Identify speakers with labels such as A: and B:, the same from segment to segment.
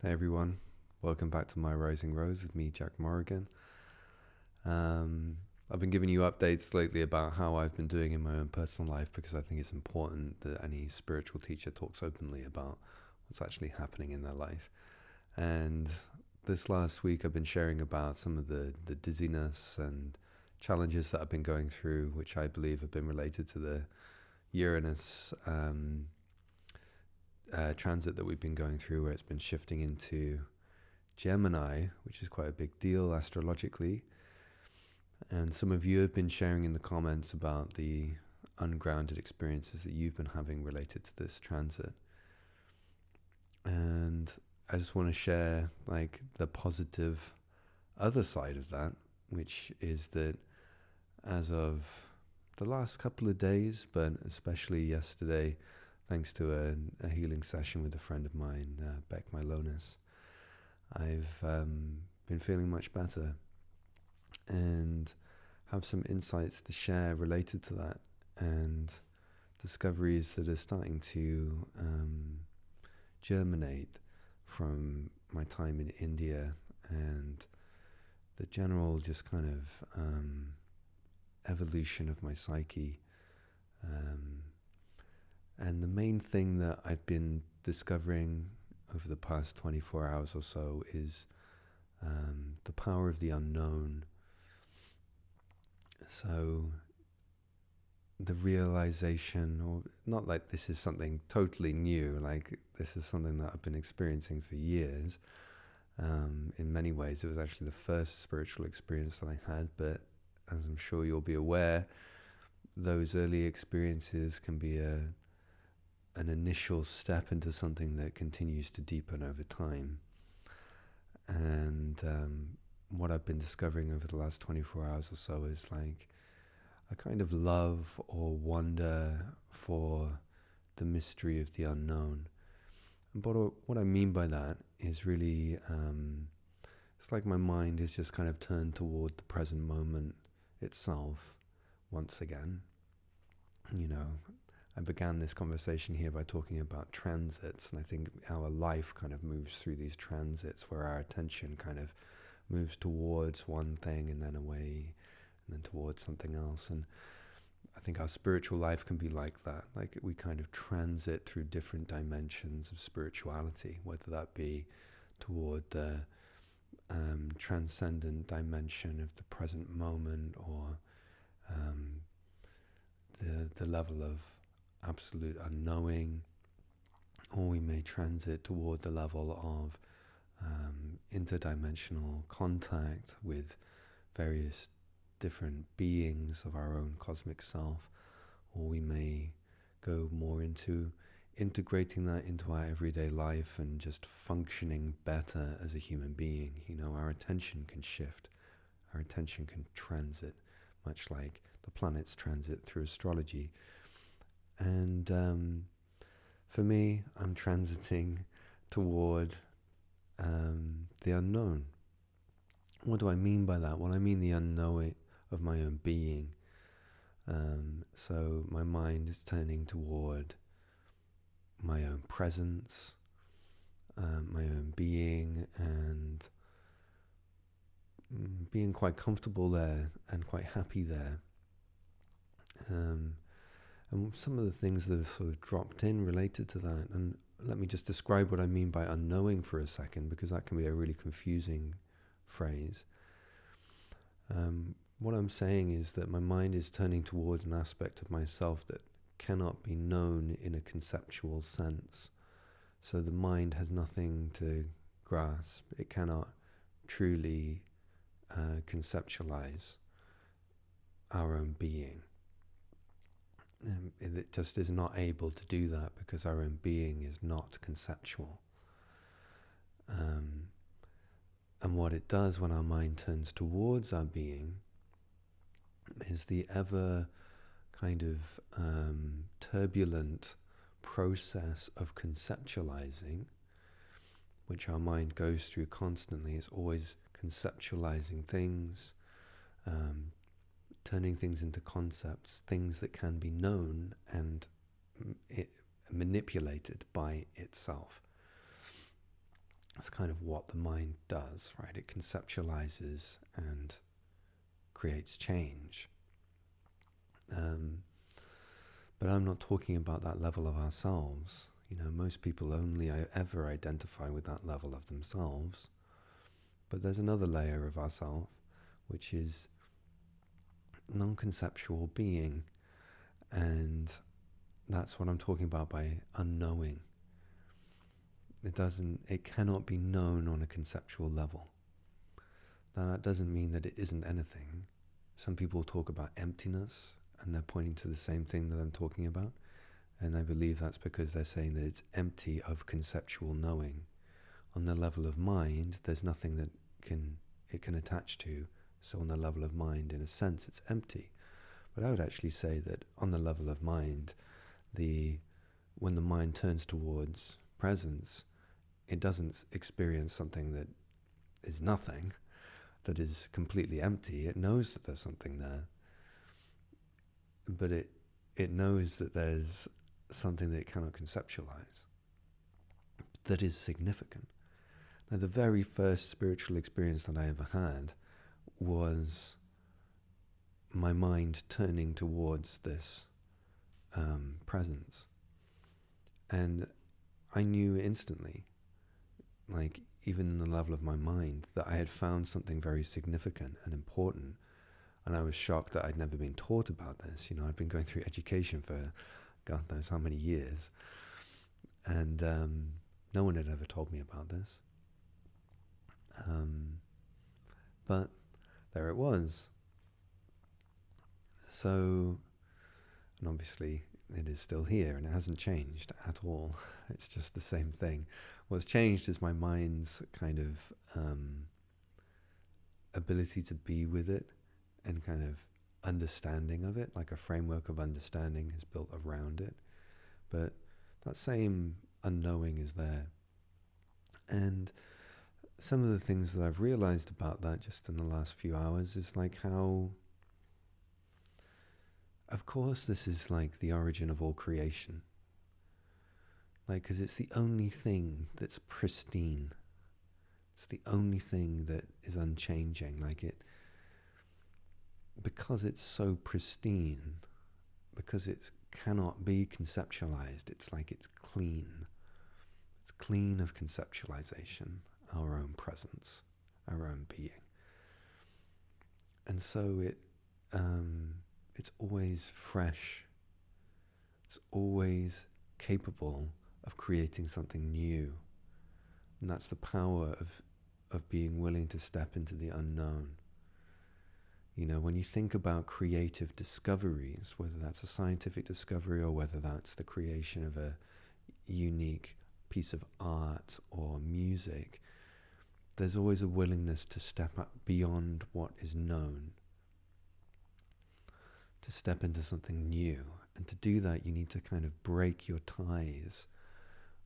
A: Hey everyone, welcome back to My Rising Rose with me, Jack Morrigan. I've been giving you updates lately about how I've been doing in my own personal life because I think it's important that any spiritual teacher talks openly about what's actually happening in their life. And this last week I've been sharing about some of the dizziness and challenges that I've been going through, which I believe have been related to the Uranus transit that we've been going through, where it's been shifting into Gemini, which is quite a big deal astrologically. And some of you have been sharing in the comments about the ungrounded experiences that you've been having related to this transit. And I just want to share like the positive other side of that, which is that as of the last couple of days, but especially yesterday, thanks to a healing session with a friend of mine, Beck Milonis, I've been feeling much better and have some insights to share related to that, and discoveries that are starting to germinate from my time in India and the general just kind of evolution of my psyche. And the main thing that I've been discovering over the past 24 hours or so is the power of the unknown. So the realization, or not like this is something totally new, like this is something that I've been experiencing for years. In many ways, it was actually the first spiritual experience that I had, but as I'm sure you'll be aware, those early experiences can be an initial step into something that continues to deepen over time. And what I've been discovering over the last 24 hours or so is like a kind of love or wonder for the mystery of the unknown. But what I mean by that is really, it's like my mind is just kind of turned toward the present moment itself once again. You know, I began this conversation here by talking about transits, and I think our life kind of moves through these transits where our attention kind of moves towards one thing and then away and then towards something else. And I think our spiritual life can be like that. Like we kind of transit through different dimensions of spirituality, whether that be toward the transcendent dimension of the present moment, or the level of absolute unknowing, or we may transit toward the level of interdimensional contact with various different beings of our own cosmic self, or we may go more into integrating that into our everyday life and just functioning better as a human being. You know, our attention can shift, our attention can transit, much like the planets transit through astrology. And for me, I'm transiting toward the unknown. What do I mean by that? Well, I mean the unknowing of my own being. So my mind is turning toward my own presence, my own being, and being quite comfortable there and quite happy there. And some of the things that have sort of dropped in related to that, and let me just describe what I mean by unknowing for a second, because that can be a really confusing phrase. What I'm saying is that my mind is turning towards an aspect of myself that cannot be known in a conceptual sense. So the mind has nothing to grasp. It cannot truly conceptualize our own being. It just is not able to do that because our own being is not conceptual. And what it does when our mind turns towards our being is the ever kind of turbulent process of conceptualizing, which our mind goes through constantly. It's always conceptualizing things, turning things into concepts, things that can be known and manipulated by itself. That's kind of what the mind does, right? It conceptualizes and creates change. But I'm not talking about that level of ourselves. Most people only ever identify with that level of themselves. But there's another layer of ourself, which is non-conceptual being. And that's what I'm talking about by unknowing. It cannot be known on a conceptual level. Now, that doesn't mean that it isn't anything. Some people talk about emptiness, and they're pointing to the same thing that I'm talking about. And I believe that's because they're saying that it's empty of conceptual knowing. On the level of mind, there's nothing that it can attach to. So on the level of mind, in a sense, it's empty. But I would actually say that on the level of mind, when the mind turns towards presence, it doesn't experience something that is nothing, that is completely empty. It knows that there's something there. But it knows that there's something that it cannot conceptualize, that is significant. Now, the very first spiritual experience that I ever had was my mind turning towards this presence. And I knew instantly, like even in the level of my mind, that I had found something very significant and important. And I was shocked that I'd never been taught about this. I'd been going through education for God knows how many years. And no one had ever told me about this. But there it was. So, and obviously it is still here and it hasn't changed at all. It's just the same thing. What's changed is my mind's kind of ability to be with it and kind of understanding of it, like a framework of understanding is built around it. But that same unknowing is there. And some of the things that I've realized about that just in the last few hours is like how, of course, this is like the origin of all creation. Like, because it's the only thing that's pristine. It's the only thing that is unchanging. Because it's so pristine, because it cannot be conceptualized, it's like it's clean. It's clean of conceptualization, our own presence, our own being. And so it's always fresh. It's always capable of creating something new. And that's the power of being willing to step into the unknown. When you think about creative discoveries, whether that's a scientific discovery or whether that's the creation of a unique piece of art or music, there's always a willingness to step up beyond what is known, to step into something new. And to do that, you need to kind of break your ties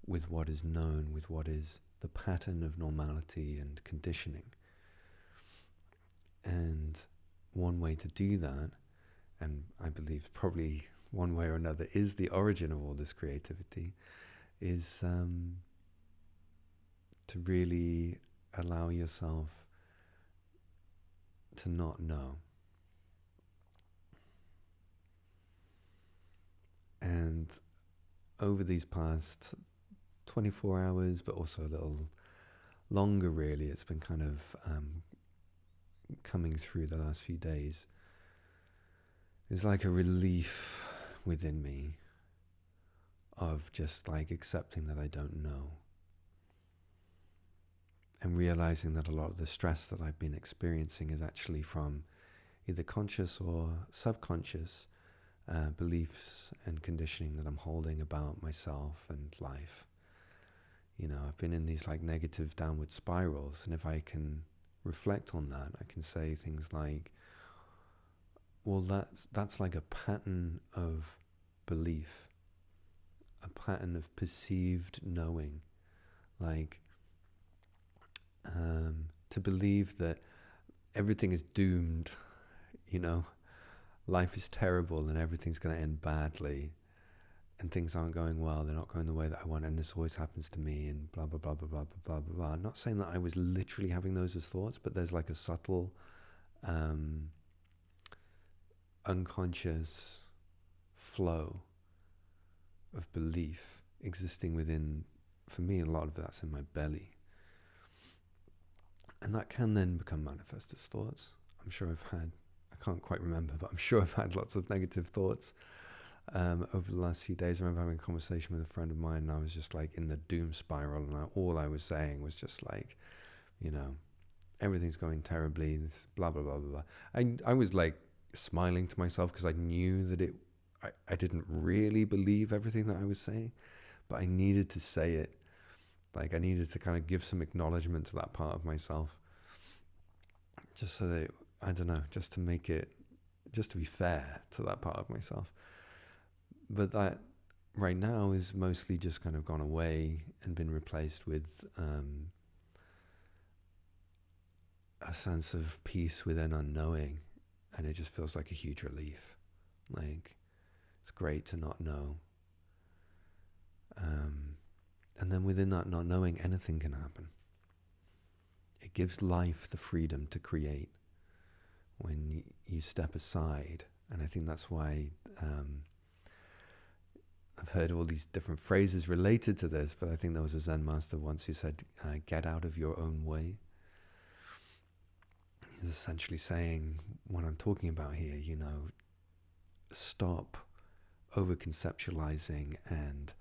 A: with what is known, with what is the pattern of normality and conditioning. And one way to do that, and I believe probably one way or another is the origin of all this creativity, is to really allow yourself to not know. And over these past 24 hours, but also a little longer really, it's been kind of coming through the last few days, is like a relief within me of just like accepting that I don't know. And realizing that a lot of the stress that I've been experiencing is actually from either conscious or subconscious beliefs and conditioning that I'm holding about myself and life. I've been in these like negative downward spirals, and if I can reflect on that, I can say things like, well, that's like a pattern of belief, a pattern of perceived knowing, like to believe that everything is doomed, life is terrible and everything's going to end badly, and things aren't going well, they're not going the way that I want, and this always happens to me, and blah, blah, blah, blah, blah, blah, blah, blah, blah. I'm not saying that I was literally having those as thoughts, but there's like a subtle, unconscious flow of belief existing within, for me, a lot of that's in my belly. And that can then become manifest as thoughts. I'm sure I've had, I can't quite remember, but I'm sure I've had lots of negative thoughts over the last few days. I remember having a conversation with a friend of mine, and I was just like in the doom spiral, and all I was saying was just like, you know, everything's going terribly, this blah, blah, blah, blah, blah. I was like smiling to myself because I knew that I didn't really believe everything that I was saying, but I needed to say it. Like I needed to kind of give some acknowledgement to that part of myself, just so that, I don't know, just to make it, just to be fair to that part of myself. But that right now is mostly just kind of gone away and been replaced with a sense of peace within unknowing. And it just feels like a huge relief. Like, it's great to not know. And then within that not knowing, anything can happen. It gives life the freedom to create when you step aside. And I think that's why I've heard all these different phrases related to this, but I think there was a Zen master once who said, get out of your own way. He's essentially saying, what I'm talking about here, you know, stop over-conceptualizing and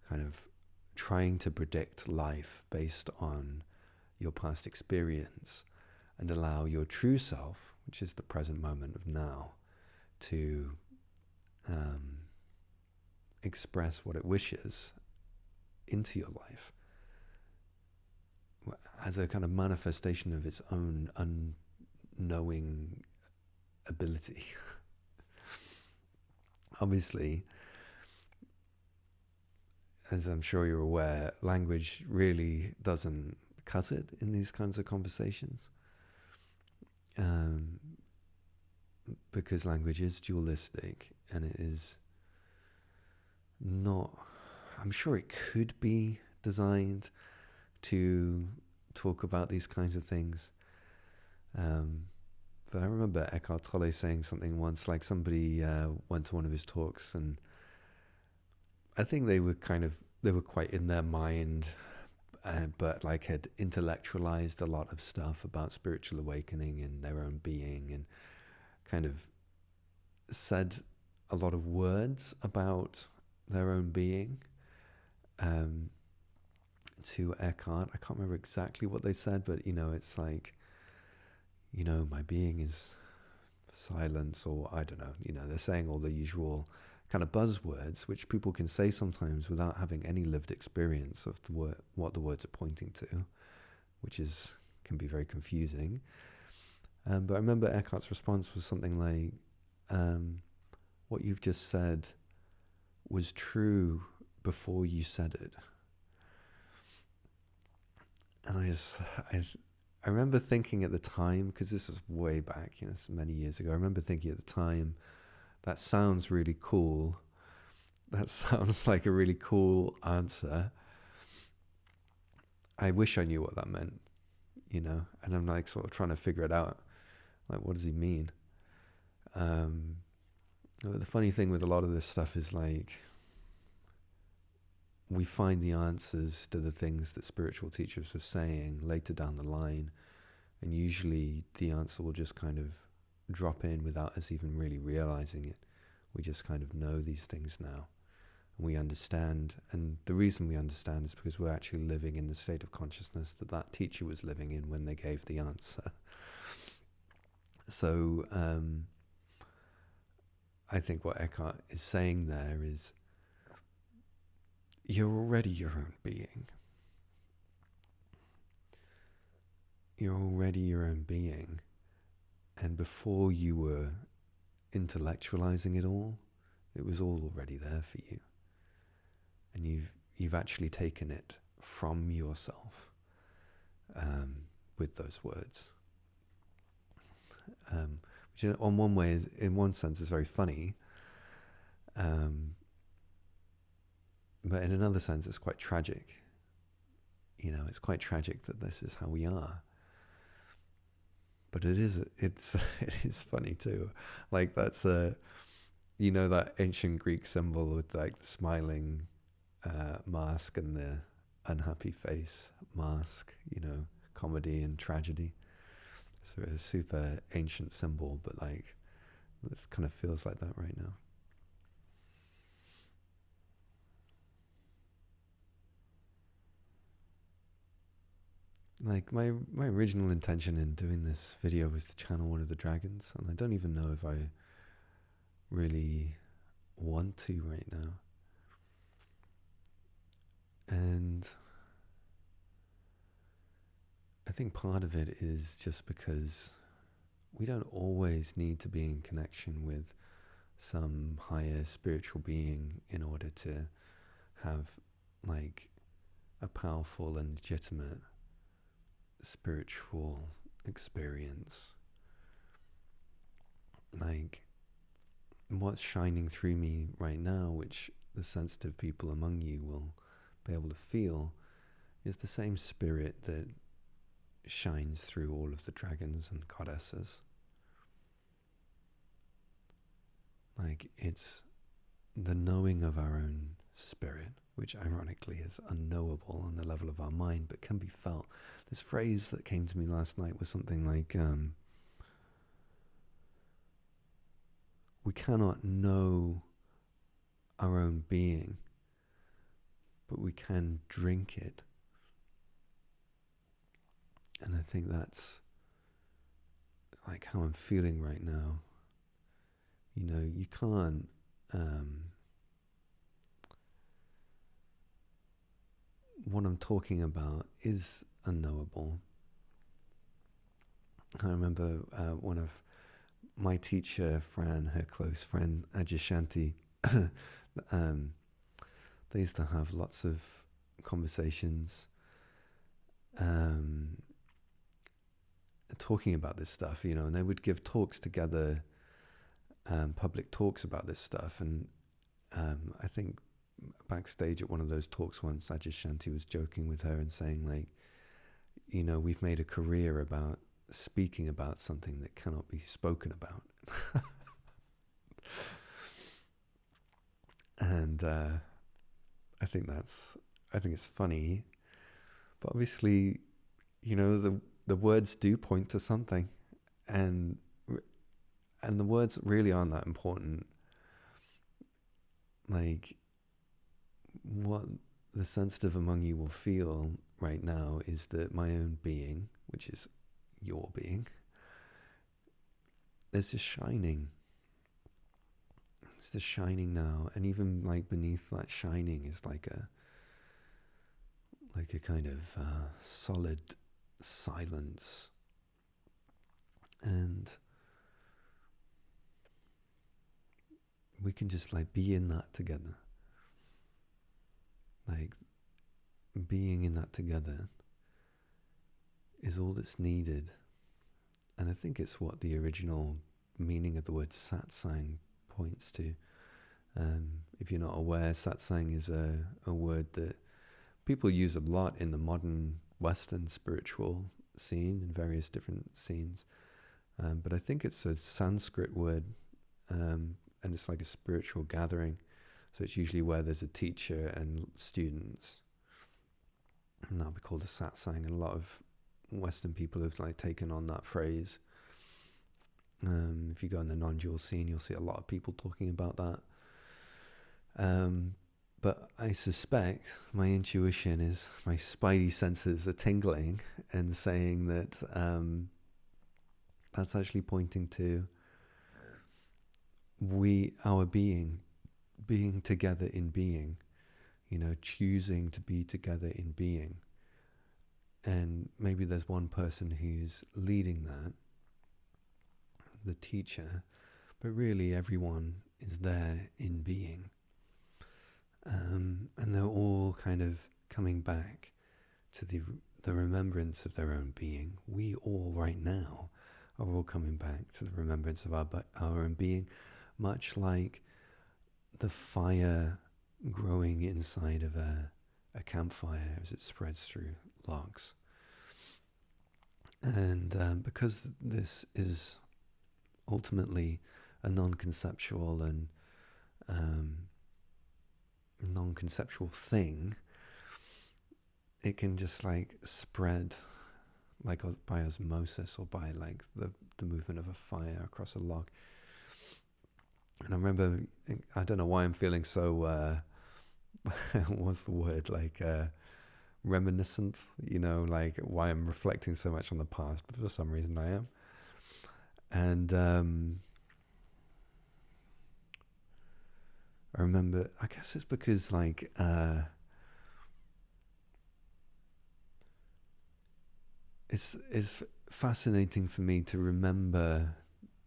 A: kind of trying to predict life based on your past experience, and allow your true self, which is the present moment of now, to express what it wishes into your life as a kind of manifestation of its own unknowing ability. Obviously, as I'm sure you're aware, language really doesn't cut it in these kinds of conversations, because language is dualistic, and it is not, I'm sure it could be designed to talk about these kinds of things. But I remember Eckhart Tolle saying something once, like somebody went to one of his talks, and I think they were quite in their mind, but like had intellectualized a lot of stuff about spiritual awakening and their own being, and kind of said a lot of words about their own being to Eckhart. I can't remember exactly what they said, but, you know, it's like, you know, my being is silence, or I don't know, you know, they're saying all the usual kind of buzzwords, which people can say sometimes without having any lived experience of what the words are pointing to, which can be very confusing. But I remember Eckhart's response was something like, what you've just said was true before you said it. And I remember thinking at the time, because this was way back, you know, many years ago, I remember thinking at the time, that sounds really cool. That sounds like a really cool answer. I wish I knew what that meant, you know, and I'm like sort of trying to figure it out. Like, what does he mean? The funny thing with a lot of this stuff is like, we find the answers to the things that spiritual teachers were saying later down the line, and usually the answer will just kind of drop in without us even really realizing it. We just kind of know these things now, and we understand, and the reason we understand is because we're actually living in the state of consciousness that teacher was living in when they gave the answer. So I think what Eckhart is saying there is, you're already your own being. You're already your own being. And before you were intellectualizing it all, it was all already there for you. And you've actually taken it from yourself with those words. Which in one sense is very funny. But in another sense, it's quite tragic. It's quite tragic that this is how we are. But it is funny too. Like that's that ancient Greek symbol with like the smiling mask and the unhappy face mask, comedy and tragedy. So it's a super ancient symbol, but like it kind of feels like that right now. Like my original intention in doing this video was to channel one of the dragons, and I don't even know if I really want to right now. And I think part of it is just because we don't always need to be in connection with some higher spiritual being in order to have like a powerful and legitimate spiritual experience. Like what's shining through me right now, which the sensitive people among you will be able to feel, is the same spirit that shines through all of the dragons and goddesses. Like it's the knowing of our own spirit, which ironically is unknowable on the level of our mind, but can be felt. This phrase that came to me last night was something like, we cannot know our own being, but we can drink it. And I think that's like how I'm feeling right now. You can't what I'm talking about is unknowable. I remember one of my teacher, Fran, her close friend, Ajashanti, they used to have lots of conversations talking about this stuff, and they would give talks together, public talks about this stuff. And I think backstage at one of those talks once, Ajashanti was joking with her and saying, like, we've made a career about speaking about something that cannot be spoken about. And I think it's funny, but obviously, the words do point to something, and the words really aren't that important. Like, what the sensitive among you will feel right now is that my own being, which is your being, there's this shining. It's this shining now, and even like beneath that shining is like a kind of solid silence. And we can just like be in that together. Like being in that together is all that's needed. And I think it's what the original meaning of the word satsang points to. If you're not aware, satsang is a word that people use a lot in the modern Western spiritual scene, in various different scenes. But I think it's a Sanskrit word, and it's like a spiritual gathering. So it's usually where there's a teacher and students. And that'll be called a satsang. And a lot of Western people have like taken on that phrase. If you go in the non-dual scene, you'll see a lot of people talking about that. But I suspect my intuition is my spidey senses are tingling and saying that that's actually pointing to our being together in being, choosing to be together in being. And maybe there's one person who's leading that, the teacher, but really everyone is there in being. And they're all kind of coming back to the remembrance of their own being. We all right now are all coming back to the remembrance of our own being, much like the fire growing inside of a campfire as it spreads through logs. And because this is ultimately a non-conceptual and non-conceptual thing, it can just like spread like by osmosis or by like the movement of a fire across a log. And I remember, I don't know why I'm feeling so what's the word, like reminiscent, you know, like why I'm reflecting so much on the past, but for some reason I am. And I remember, I guess it's because like it's fascinating for me to remember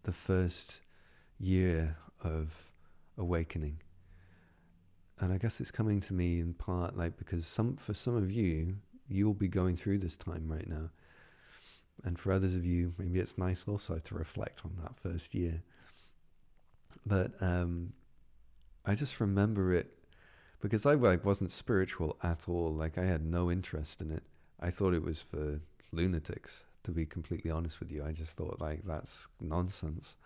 A: the first year of awakening. And I guess it's coming to me in part like because for some of you, you'll be going through this time right now. And for others of you, maybe it's nice also to reflect on that first year. But I just remember it because I like wasn't spiritual at all. Like I had no interest in it. I thought it was for lunatics, to be completely honest with you. I just thought like that's nonsense.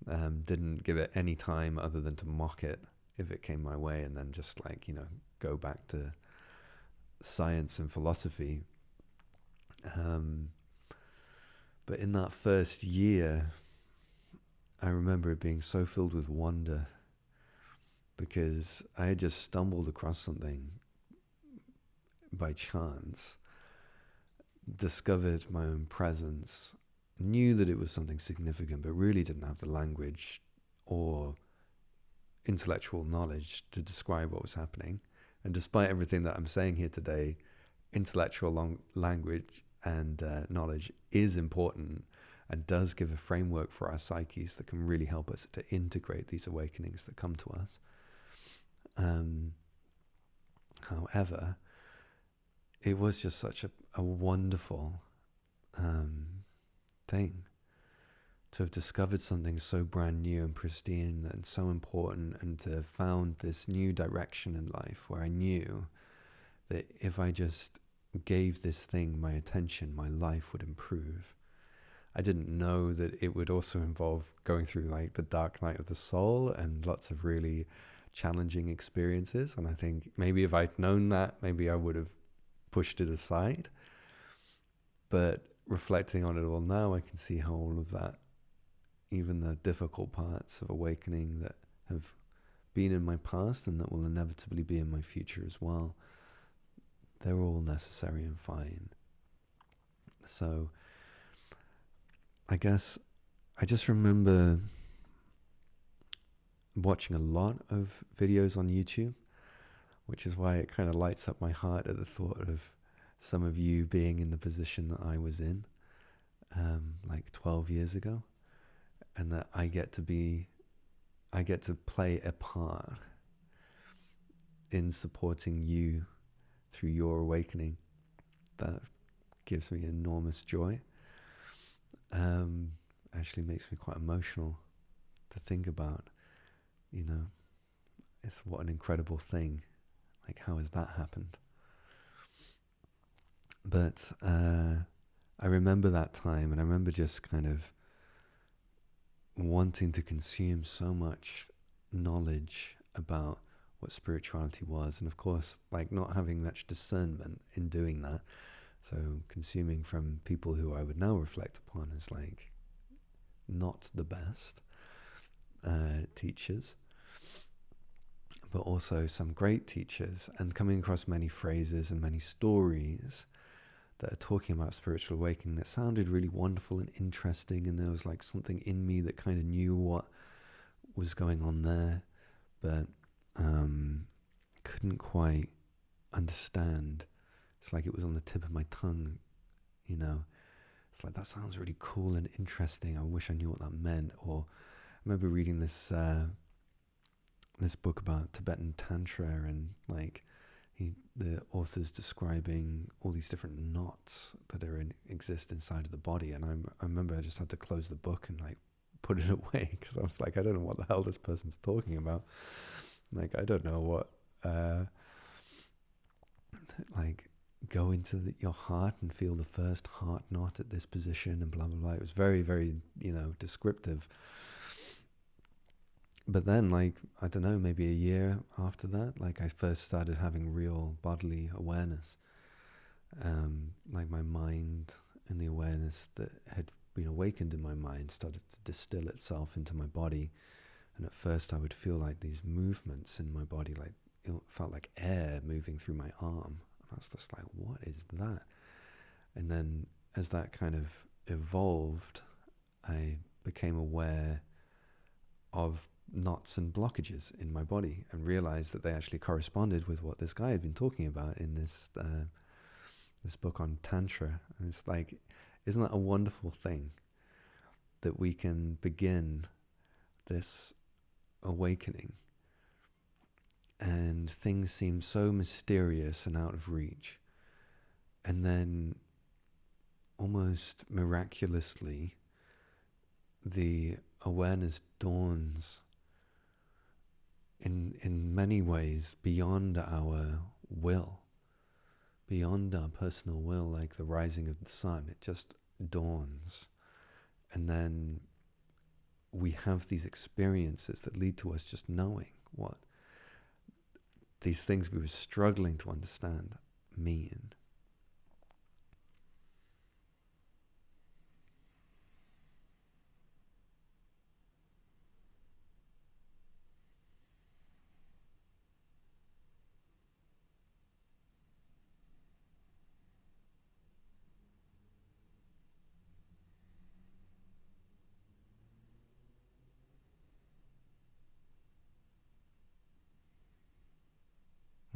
A: Didn't give it any time other than to mock it if it came my way, and then just like, you know, go back to science and philosophy. But in that first year, I remember it being so filled with wonder because I had just stumbled across something by chance, discovered my own presence, knew that it was something significant, but really didn't have the language or intellectual knowledge to describe what was happening. And despite everything that I'm saying here today, intellectual language and knowledge is important and does give a framework for our psyches that can really help us to integrate these awakenings that come to us. However, it was just such a wonderful thing to have discovered something so brand new and pristine and so important, and to have found this new direction in life where I knew that if I just gave this thing my attention, my life would improve. I didn't know that it would also involve going through like the dark night of the soul and lots of really challenging experiences. And I think maybe if I'd known that, maybe I would have pushed it aside. But reflecting on it all now, I can see how all of that, even the difficult parts of awakening that have been in my past and that will inevitably be in my future as well, they're all necessary and fine. So I guess I just remember watching a lot of videos on YouTube, which is why it kind of lights up my heart at the thought of some of you being in the position that I was in like 12 years ago, and that I get to play a part in supporting you through your awakening. That gives me enormous joy. Actually makes me quite emotional to think about, you know, it's what an incredible thing. Like, how has that happened? But I remember that time, and I remember just kind of wanting to consume so much knowledge about what spirituality was, and of course, like not having much discernment in doing that. So consuming from people who I would now reflect upon as like not the best teachers, but also some great teachers, and coming across many phrases and many stories that are talking about spiritual awakening that sounded really wonderful and interesting, and there was like something in me that kind of knew what was going on there, but couldn't quite understand. It's like it was on the tip of my tongue, you know. It's like, that sounds really cool and interesting. I wish I knew what that meant. Or I remember reading this book about Tibetan Tantra, and like the author's describing all these different knots that exist inside of the body. And I remember I just had to close the book and like put it away, because I was like, I don't know what the hell this person's talking about. Like, I don't know like go into your heart and feel the first heart knot at this position and blah blah blah. It was very, very, descriptive. But then, like, I don't know, maybe a year after that, like, I first started having real bodily awareness. Like, my mind and the awareness that had been awakened in my mind started to distill itself into my body. And at first I would feel like these movements in my body, like it felt like air moving through my arm. And I was just like, what is that? And then as that kind of evolved, I became aware of knots and blockages in my body and realized that they actually corresponded with what this guy had been talking about in this book on Tantra. And it's like, isn't that a wonderful thing that we can begin this awakening and things seem so mysterious and out of reach, and then almost miraculously the awareness dawns in many ways beyond our will, beyond our personal will, like the rising of the sun. It just dawns, and then we have these experiences that lead to us just knowing what these things we were struggling to understand mean.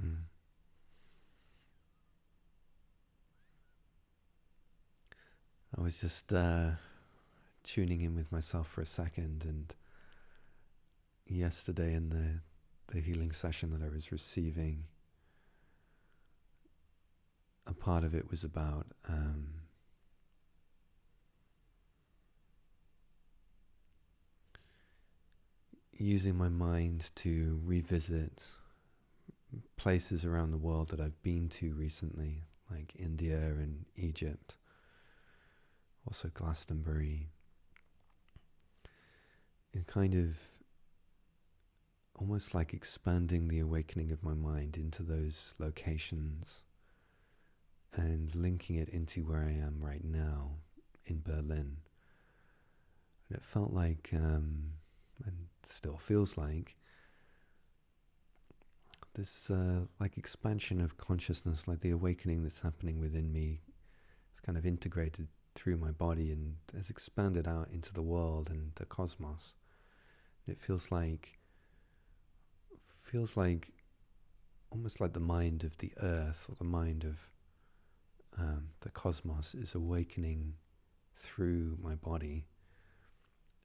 A: Mm. I was just tuning in with myself for a second, and yesterday in the healing session that I was receiving, a part of it was about using my mind to revisit places around the world that I've been to recently, like India and Egypt, also Glastonbury, and kind of almost like expanding the awakening of my mind into those locations and linking it into where I am right now in Berlin. And it felt like, and still feels like, this like expansion of consciousness, like the awakening that's happening within me is kind of integrated through my body and has expanded out into the world and the cosmos. It feels like almost like the mind of the earth, or the mind of the cosmos, is awakening through my body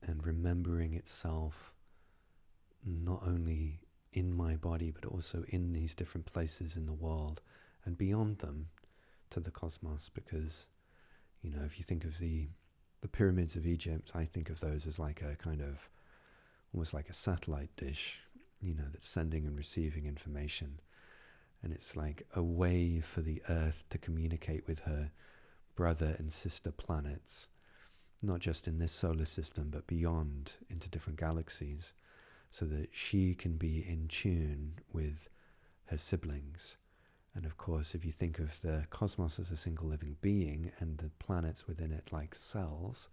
A: and remembering itself not only in my body but also in these different places in the world and beyond them to the cosmos. Because, if you think of the pyramids of Egypt, I think of those as like a kind of almost like a satellite dish, that's sending and receiving information. And it's like a way for the Earth to communicate with her brother and sister planets, not just in this solar system, but beyond into different galaxies, so that she can be in tune with her siblings. And of course, if you think of the cosmos as a single living being and the planets within it like cells,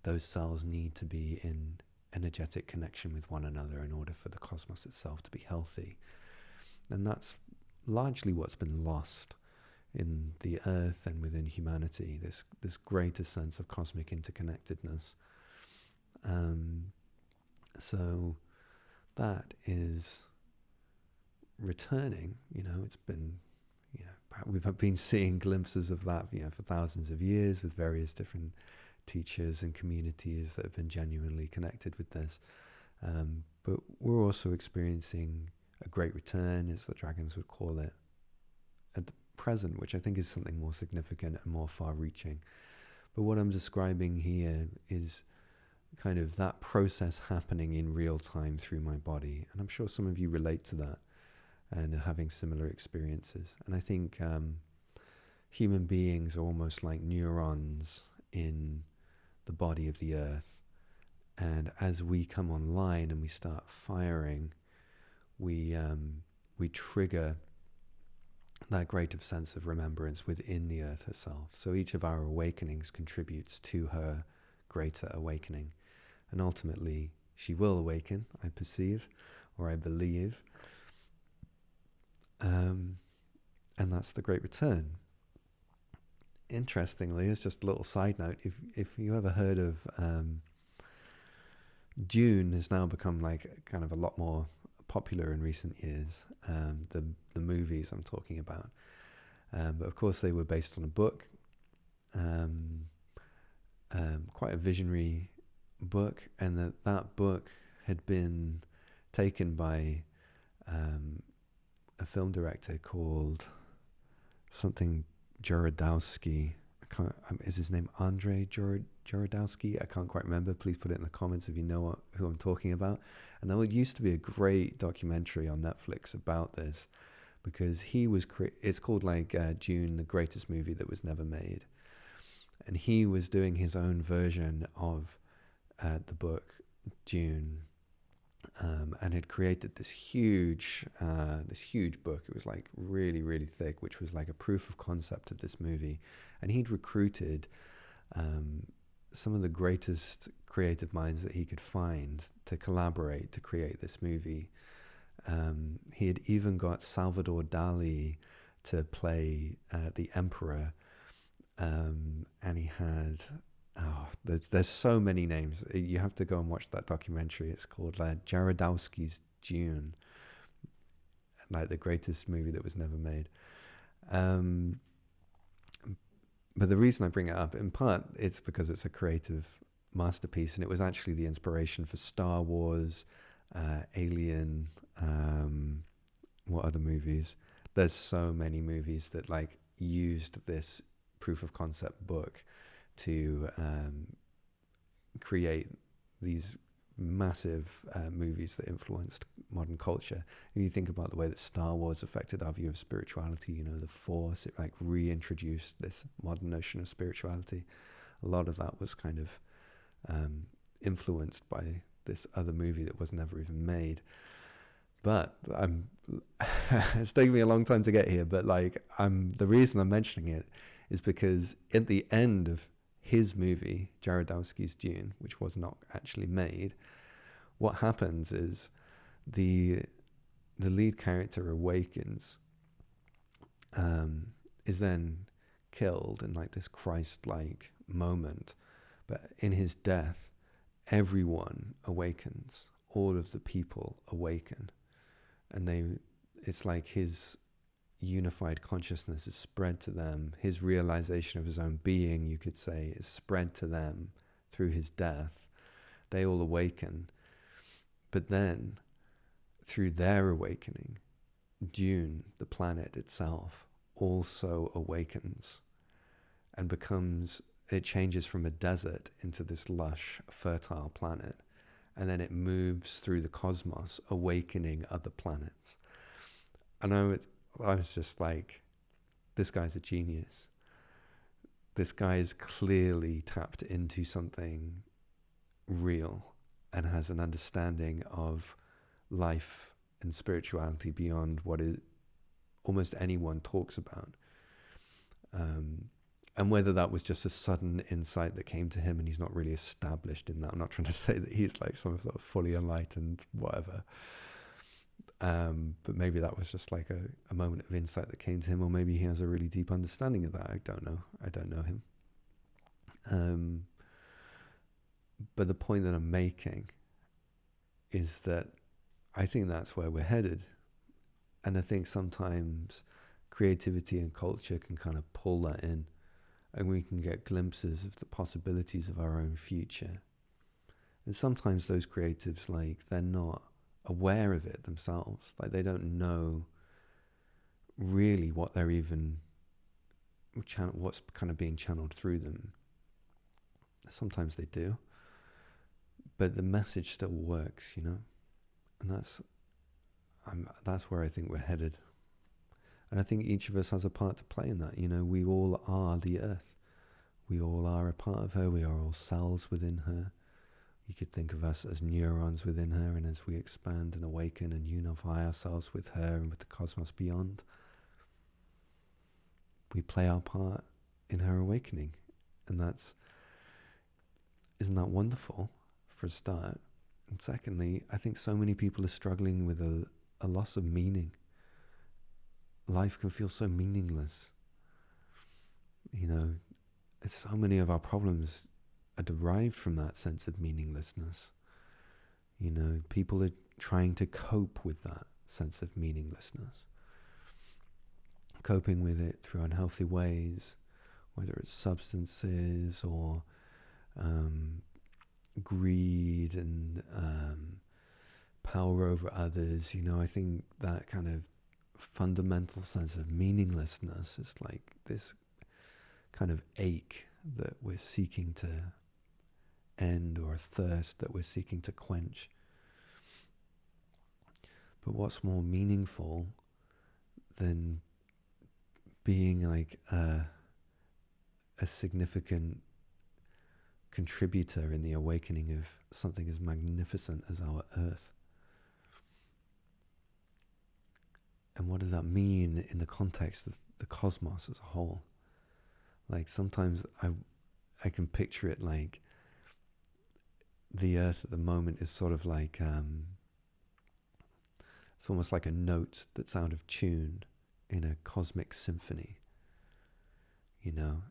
A: those cells need to be in energetic connection with one another in order for the cosmos itself to be healthy. And that's largely what's been lost in the earth and within humanity, this greater sense of cosmic interconnectedness. So that is returning. It's been, we've been seeing glimpses of that, for thousands of years with various different teachers and communities that have been genuinely connected with this. But we're also experiencing a great return, as the dragons would call it, at the present, which I think is something more significant and more far-reaching. But what I'm describing here is kind of that process happening in real time through my body. And I'm sure some of you relate to that. and are having similar experiences. And I think human beings are almost like neurons in the body of the earth. And as we come online and we start firing, we trigger that greater sense of remembrance within the earth herself. So each of our awakenings contributes to her greater awakening. And ultimately, she will awaken, I perceive, or I believe. And that's the Great Return. Interestingly, it's just a little side note, if you ever heard of Dune, has now become like kind of a lot more popular in recent years, the movies I'm talking about. But of course they were based on a book, quite a visionary book, and that book had been taken by a film director called something Jorodowski. Is his name Andrei Jorodowski? I can't quite remember. Please put it in the comments if you know who I'm talking about. And there used to be a great documentary on Netflix about this, because he was it's called like Dune, the greatest movie that was never made, and he was doing his own version of the book Dune, and had created this huge book. It was like really, really thick, which was like a proof of concept of this movie. And he'd recruited some of the greatest creative minds that he could find to collaborate to create this movie. He had even got Salvador Dali to play the Emperor, and he had there's so many names. You have to go and watch that documentary. It's called Jarodowski's Dune, like the greatest movie that was never made. But the reason I bring it up, in part, it's because it's a creative masterpiece, and it was actually the inspiration for Star Wars, Alien, what other movies? There's so many movies that like used this proof of concept book to create these massive movies that influenced modern culture. If you think about the way that Star Wars affected our view of spirituality, you know, the Force, it like reintroduced this modern notion of spirituality. A lot of that was kind of influenced by this other movie that was never even made. But it's taken me a long time to get here, but like the reason I'm mentioning it is because at the end of his movie, Jarodowski's Dune, which was not actually made, what happens is the lead character awakens, is then killed in like this Christ-like moment, but in his death, everyone awakens. All of the people awaken, and it's like his unified consciousness is spread to them. His realization of his own being, you could say, is spread to them through his death. They all awaken. But then, through their awakening, Dune, the planet itself, also awakens and it changes from a desert into this lush, fertile planet. And then it moves through the cosmos, awakening other planets. And I was just like, this guy's a genius. This guy is clearly tapped into something real and has an understanding of life and spirituality beyond what almost anyone talks about. And whether that was just a sudden insight that came to him and he's not really established in that. I'm not trying to say that he's like some sort of fully enlightened whatever. But maybe that was just like a moment of insight that came to him, or maybe he has a really deep understanding of that. I don't know. I don't know him. But the point that I'm making is that I think that's where we're headed. And I think sometimes creativity and culture can kind of pull that in, and we can get glimpses of the possibilities of our own future. And sometimes those creatives, like, they're not aware of it themselves. Like, they don't know really what they're even what's kind of being channeled through them. Sometimes they do, but the message still works, you know. And that's where I think we're headed. And I think each of us has a part to play in that. We all are the earth. We all are a part of her. We are all cells within her. You could think of us as neurons within her, and as we expand and awaken and unify ourselves with her and with the cosmos beyond, we play our part in her awakening. And isn't that wonderful for a start? And secondly, I think so many people are struggling with a loss of meaning. Life can feel so meaningless. So many of our problems are derived from that sense of meaninglessness. People are trying to cope with that sense of meaninglessness. Coping with it through unhealthy ways, whether it's substances or greed and power over others. I think that kind of fundamental sense of meaninglessness is like this kind of ache that we're seeking to end, or a thirst that we're seeking to quench. But what's more meaningful than being like a significant contributor in the awakening of something as magnificent as our earth? And what does that mean in the context of the cosmos as a whole? Like sometimes I can picture it like the earth at the moment is sort of like, it's almost like a note that's out of tune in a cosmic symphony, and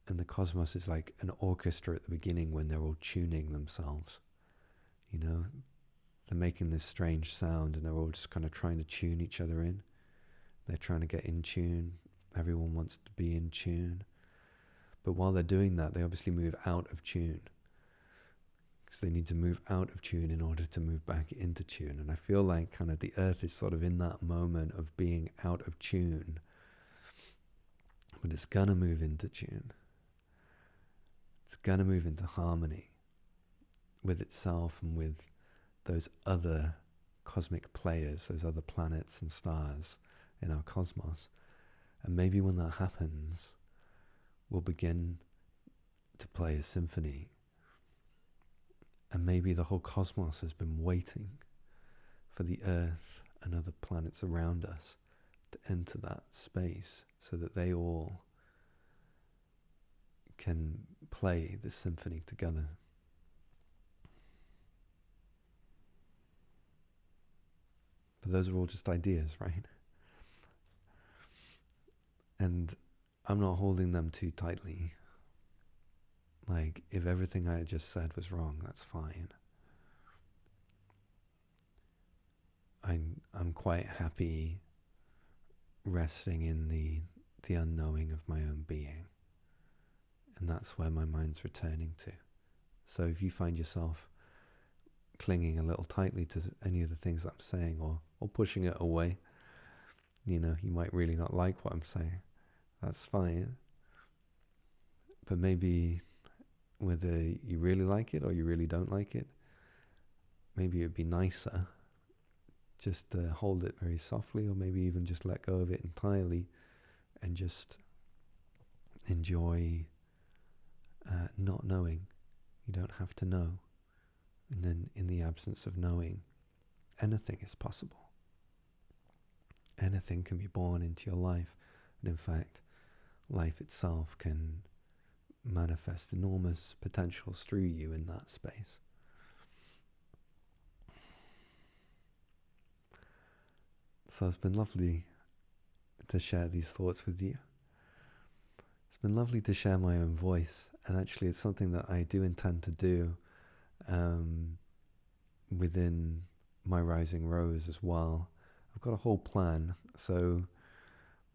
A: the cosmos is like an orchestra at the beginning when they're all tuning themselves, they're making this strange sound and they're all just kind of trying to tune each other in. They're trying to get in tune. Everyone wants to be in tune. But while they're doing that, they obviously move out of tune, because they need to move out of tune in order to move back into tune. And I feel like kind of the earth is sort of in that moment of being out of tune, but it's gonna move into tune. It's gonna move into harmony with itself and with those other cosmic players, those other planets and stars in our cosmos. And maybe when that happens, we'll begin to play a symphony. And maybe the whole cosmos has been waiting for the Earth and other planets around us to enter that space so that they all can play this symphony together. But those are all just ideas, right? And I'm not holding them too tightly. Like, if everything I just said was wrong, that's fine. I'm quite happy resting in the unknowing of my own being. And that's where my mind's returning to. So if you find yourself clinging a little tightly to any of the things I'm saying, or pushing it away, you might really not like what I'm saying. That's fine. But maybe whether you really like it or you really don't like it, maybe it'd be nicer just to hold it very softly, or maybe even just let go of it entirely and just enjoy not knowing. You don't have to know. And then in the absence of knowing, anything is possible. Anything can be born into your life. And in fact, life itself can manifest enormous potentials through you in that space. So it's been lovely to share these thoughts with you. It's been lovely to share my own voice, and actually it's something that I do intend to do within my Rising Rose as well. I've got a whole plan, so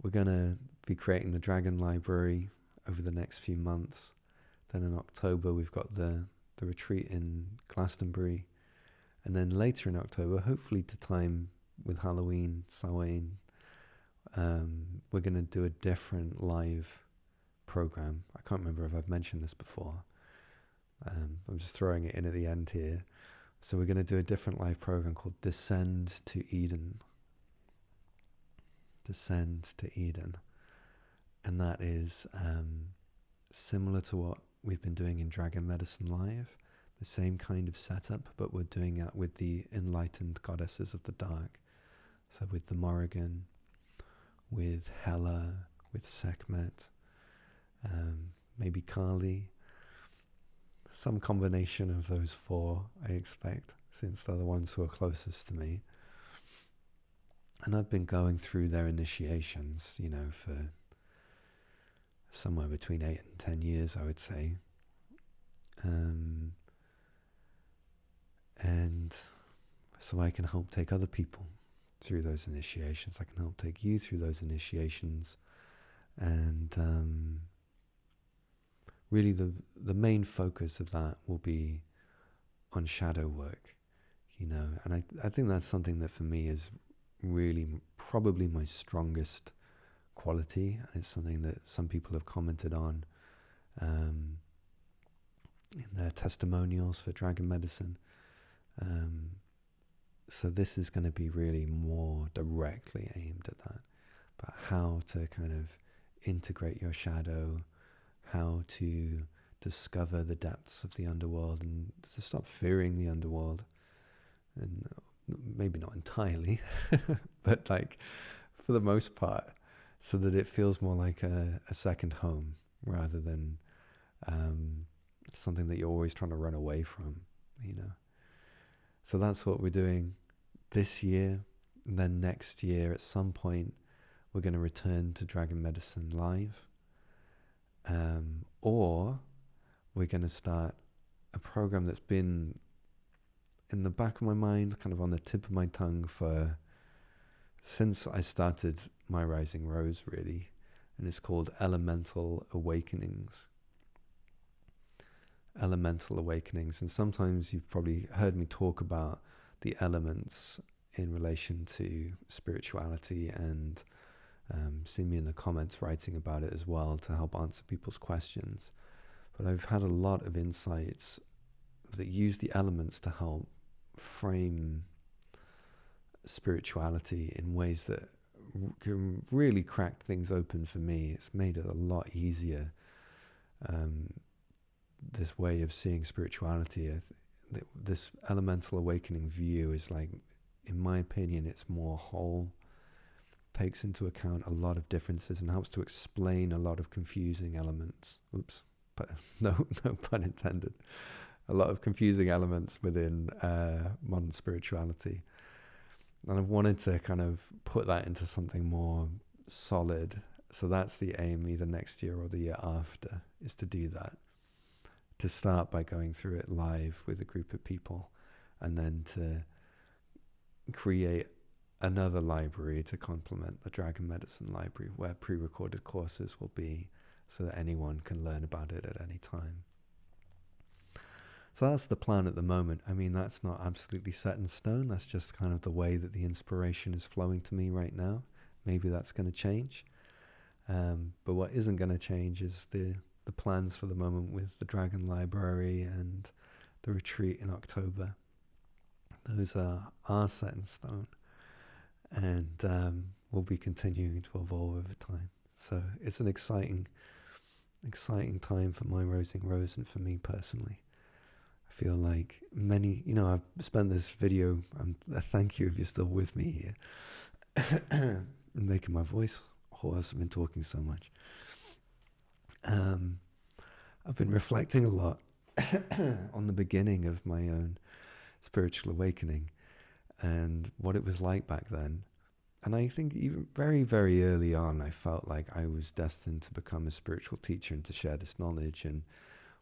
A: we're going to be creating the Dragon Library over the next few months. Then in October we've got the retreat in Glastonbury, and then later in October, hopefully to time with Halloween, Samhain, we're going to do a different live program. I can't remember if I've mentioned this before. I'm just throwing it in at the end here. So we're going to do a different live program called Descend to Eden. Descend to Eden. And that is similar to what we've been doing in Dragon Medicine Live. The same kind of setup, but we're doing it with the enlightened goddesses of the dark. So with the Morrigan, with Hela, with Sekhmet, maybe Kali. Some combination of those four, I expect, since they're the ones who are closest to me. And I've been going through their initiations, for somewhere between 8 and 10 years, I would say. And so I can help take other people through those initiations. I can help take you through those initiations. And really the main focus of that will be on shadow work, and I think that's something that for me is really probably my strongest quality, and it's something that some people have commented on in their testimonials for Dragon Medicine. So this is going to be really more directly aimed at that, but how to kind of integrate your shadow, how to discover the depths of the underworld, and to stop fearing the underworld. And maybe not entirely, but like for the most part, so that it feels more like a second home rather than something that you're always trying to run away from, So that's what we're doing this year. And then next year, at some point, we're going to return to Dragon Medicine Live. Or we're going to start a program that's been in the back of my mind, kind of on the tip of my tongue since I started my Rising Rose, really. And it's called Elemental Awakenings. Elemental Awakenings. And sometimes you've probably heard me talk about the elements in relation to spirituality, and see me in the comments writing about it as well to help answer people's questions. But I've had a lot of insights that use the elements to help frame spirituality in ways that can really crack things open for me. It's made it a lot easier, this way of seeing spirituality. This elemental awakening view is like, in my opinion, it's more whole, takes into account a lot of differences, and helps to explain a lot of confusing elements. Oops, but no pun intended. A lot of confusing elements within modern spirituality. And I've wanted to kind of put that into something more solid. So that's the aim, either next year or the year after, is to do that. To start by going through it live with a group of people, and then to create another library to complement the Dragon Medicine library, where pre-recorded courses will be, so that anyone can learn about it at any time. So that's the plan at the moment. I mean, that's not absolutely set in stone. That's just kind of the way that the inspiration is flowing to me right now. Maybe that's going to change. But what isn't going to change is the plans for the moment with the Dragon Library and the retreat in October. Those are set in stone, and will be continuing to evolve over time. So it's an exciting time for my Rising Rose, and for me personally. I feel like many, I've spent this video, thank you if you're still with me here, making my voice hoarse. I've been talking so much. I've been reflecting a lot on the beginning of my own spiritual awakening and what it was like back then. And I think even very, very early on, I felt like I was destined to become a spiritual teacher and to share this knowledge. And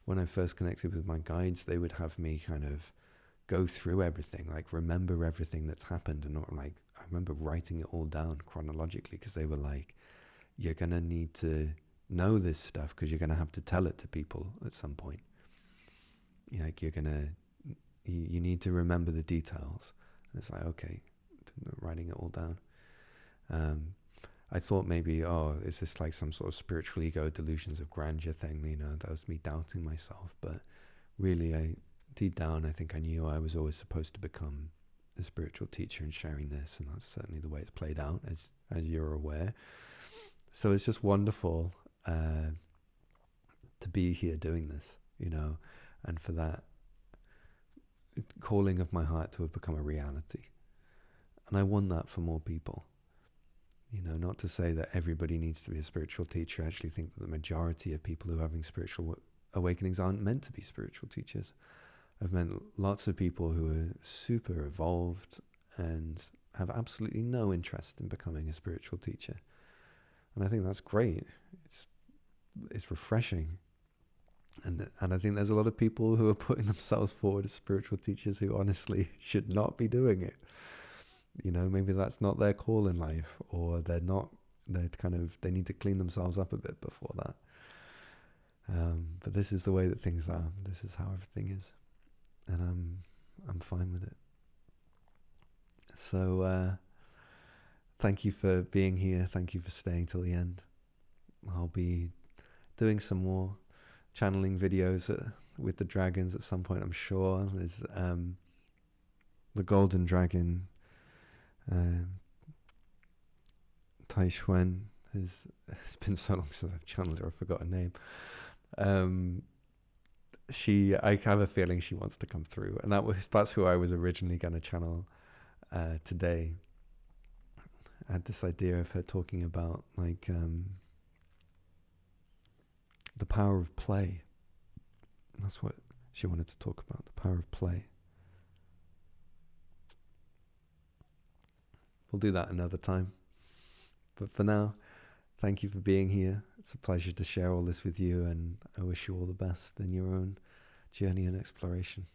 A: when I first connected with my guides, they would have me kind of go through everything, like remember everything that's happened. And I remember writing it all down chronologically, because they were like, you're going to need to know this stuff because you're going to have to tell it to people at some point. Like you need to remember the details. And it's like, okay, writing it all down. I thought maybe, is this like some sort of spiritual ego delusions of grandeur thing? That was me doubting myself. But really, I deep down, I think I knew I was always supposed to become a spiritual teacher and sharing this, and that's certainly the way it's played out, as you're aware. So it's just wonderful to be here doing this, and for that calling of my heart to have become a reality. And I want that for more people. Not to say that everybody needs to be a spiritual teacher. I actually think that the majority of people who are having spiritual awakenings aren't meant to be spiritual teachers. I've met lots of people who are super evolved and have absolutely no interest in becoming a spiritual teacher. And I think that's great. It's refreshing. And I think there's a lot of people who are putting themselves forward as spiritual teachers who honestly should not be doing it. Maybe that's not their call in life, or they need to clean themselves up a bit before that. But this is the way that things are. This is how everything is. And I'm fine with it. So thank you for being here. Thank you for staying till the end. I'll be doing some more channeling videos with the dragons at some point, I'm sure. There's the golden dragon, Tai Xuan. It's been so long since I've channeled her, I've forgotten her name. I have a feeling she wants to come through, and that's who I was originally going to channel today. I had this idea of her talking about the power of play. That's what she wanted to talk about, the power of play. We'll do that another time. But for now, thank you for being here. It's a pleasure to share all this with you, and I wish you all the best in your own journey and exploration.